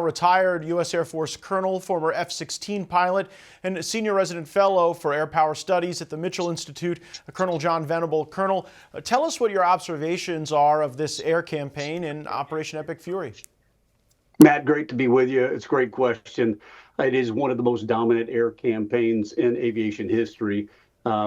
retired U.S. Air Force Colonel, former F-16 pilot, and senior resident fellow for air power studies at the Mitchell Institute, Colonel John Venable. Colonel, tell us what your observations are of this air campaign in Operation Epic Fury. Matt, great to be with you. It's a great question. It is one of the most dominant air campaigns in aviation history.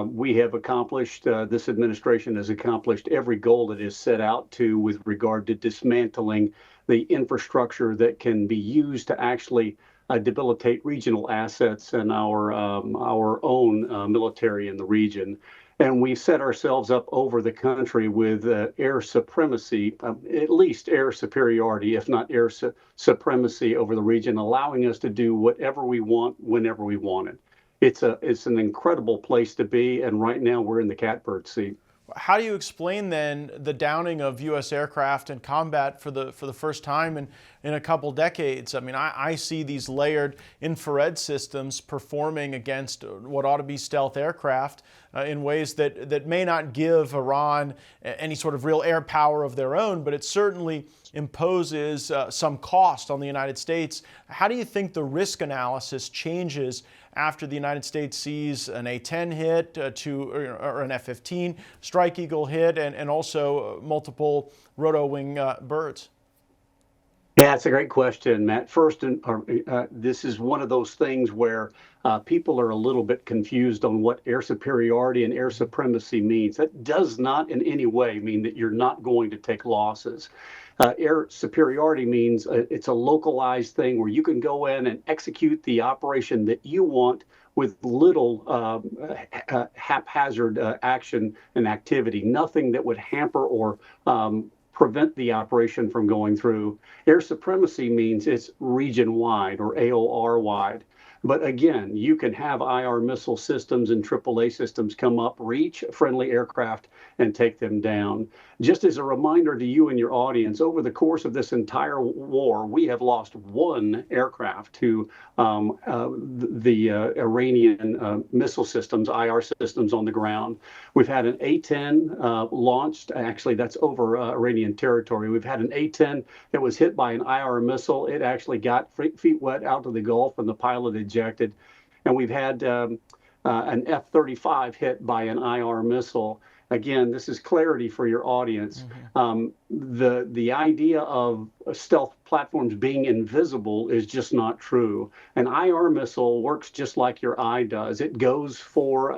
We have accomplished, this administration has accomplished every goal that is set out to with regard to dismantling the infrastructure that can be used to actually debilitate regional assets and our own military in the region. And we set ourselves up over the country with air supremacy, at least air superiority, if not air supremacy over the region, allowing us to do whatever we want, whenever we want it. It's an incredible place to be, and right now we're in the catbird seat. How do you explain then the downing of U.S. aircraft in combat for the first time in a couple decades? I mean, I see these layered infrared systems performing against what ought to be stealth aircraft in ways that may not give Iran any sort of real air power of their own, but it certainly imposes some cost on the United States. How do you think the risk analysis changes after the United States sees an A-10 hit or an F-15 Strike Eagle hit and also multiple roto-wing birds? Yeah, it's a great question, Matt. First, this is one of those things where people are a little bit confused on what air superiority and air supremacy means. That does not in any way mean that you're not going to take losses. Air superiority means it's a localized thing where you can go in and execute the operation that you want with little haphazard action and activity, nothing that would hamper or prevent the operation from going through. Air supremacy means it's region-wide or AOR-wide. But again, you can have IR missile systems and AAA systems come up, reach friendly aircraft, and take them down. Just as a reminder to you and your audience, over the course of this entire war, we have lost one aircraft to the Iranian missile systems, IR systems on the ground. We've had an A-10 launched. Actually, that's over Iranian territory. We've had an A-10 that was hit by an IR missile. It actually got feet wet out of the Gulf and the pilot ejected. And we've had an F-35 hit by an IR missile. Again, this is clarity for your audience. The idea of stealth platforms being invisible is just not true. An IR missile works just like your eye does. It goes for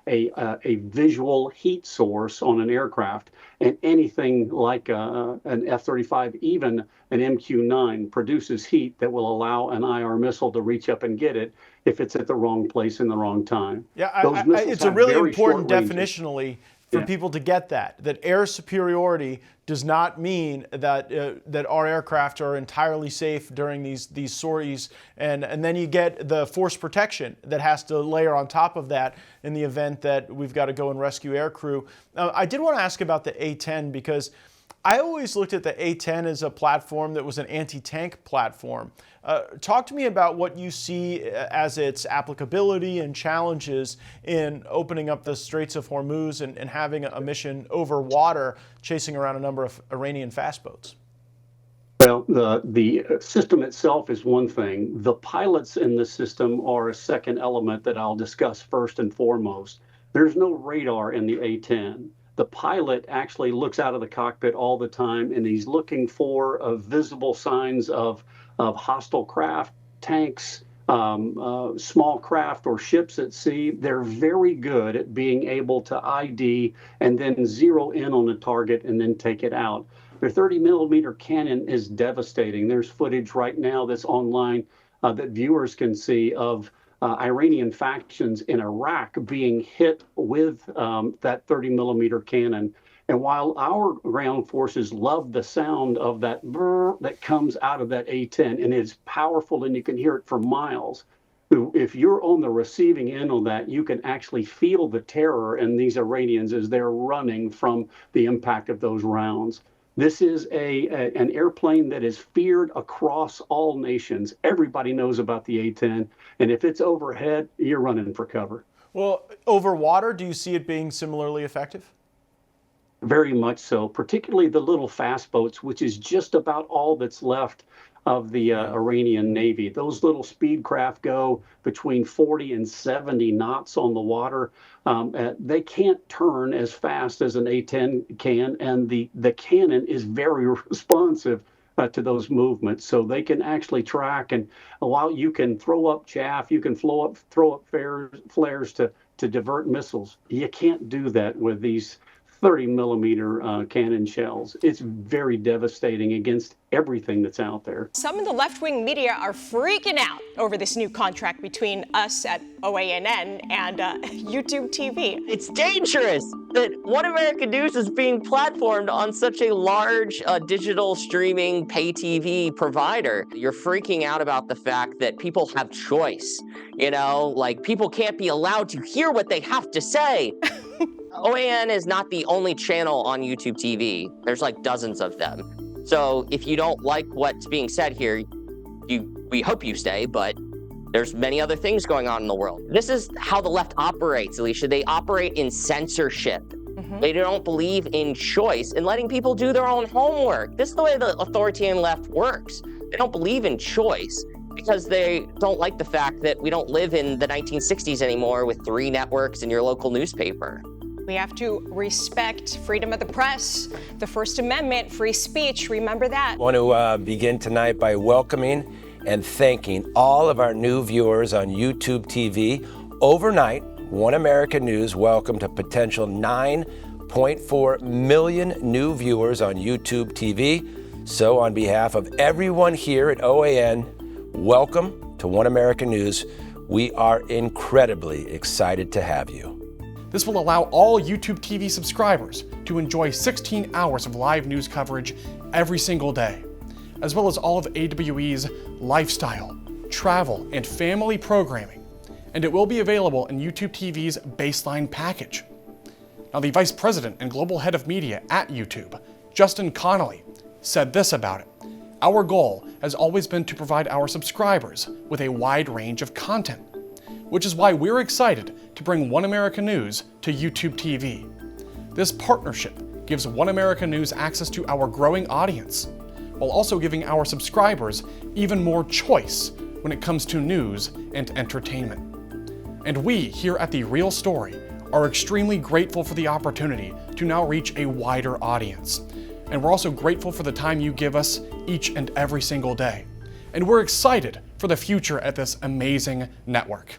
a visual heat source on an aircraft, and anything like an F-35, even an MQ-9, produces heat that will allow an IR missile to reach up and get it if it's at the wrong place in the wrong time. Yeah, it's a really important definitionally for people to get that air superiority does not mean that that our aircraft are entirely safe during these sorties, and then you get the force protection that has to layer on top of that in the event that we've got to go and rescue air crew. I did want to ask about the A-10 because I always looked at the A-10 as a platform that was an anti-tank platform. Talk to me about what you see as its applicability and challenges in opening up the Straits of Hormuz and having a mission over water, chasing around a number of Iranian fast boats. Well, the system itself is one thing. The pilots in the system are a second element that I'll discuss first and foremost. There's no radar in the A-10. The pilot actually looks out of the cockpit all the time, and he's looking for visible signs of hostile craft, tanks, small craft, or ships at sea. They're very good at being able to ID and then zero in on a target and then take it out. Their 30-millimeter cannon is devastating. There's footage right now that's online that viewers can see of Iranian factions in Iraq being hit with that 30-millimeter cannon. And while our ground forces love the sound of that brrr that comes out of that A-10, and it's powerful and you can hear it for miles, if you're on the receiving end of that, you can actually feel the terror in these Iranians as they're running from the impact of those rounds. This is an airplane that is feared across all nations. Everybody knows about the A-10, and if it's overhead, you're running for cover. Well, over water, do you see it being similarly effective? very much so, particularly the little fast boats, which is just about all that's left of the Iranian Navy. Those little speed craft go between 40 and 70 knots on the water. They can't turn as fast as an A-10 can, and the cannon is very responsive to those movements. So they can actually track, and while you can throw up chaff, you can throw up flares to divert missiles. You can't do that with these 30 millimeter cannon shells. It's very devastating against everything that's out there. Some in the left-wing media are freaking out over this new contract between us at OANN and YouTube TV. It's dangerous that One American News is being platformed on such a large digital streaming pay TV provider. You're freaking out about the fact that people have choice. You know, like people can't be allowed to hear what they have to say. OAN is not the only channel on YouTube TV. There's like dozens of them. So if you don't like what's being said here, we hope you stay, but there's many other things going on in the world. This is how the left operates, Alicia. They operate in censorship. They don't believe in choice and letting people do their own homework. This is the way the authoritarian left works. They don't believe in choice because they don't like the fact that we don't live in the 1960s anymore with 3 networks and your local newspaper. We have to respect freedom of the press, the First Amendment, free speech. Remember that. I want to begin tonight by welcoming and thanking all of our new viewers on YouTube TV. Overnight, One American News welcomed a potential 9.4 million new viewers on YouTube TV. So on behalf of everyone here at OAN, welcome to One American News. We are incredibly excited to have you. This will allow all YouTube TV subscribers to enjoy 16 hours of live news coverage every single day, as well as all of AWE's lifestyle, travel, and family programming, and it will be available in YouTube TV's baseline package. Now, the Vice President and Global Head of Media at YouTube, Justin Connolly, said this about it. Our goal has always been to provide our subscribers with a wide range of content, which is why we're excited to bring One American News to YouTube TV. This partnership gives One American News access to our growing audience, while also giving our subscribers even more choice when it comes to news and entertainment. And we here at The Real Story are extremely grateful for the opportunity to now reach a wider audience. And we're also grateful for the time you give us each and every single day. And we're excited for the future at this amazing network.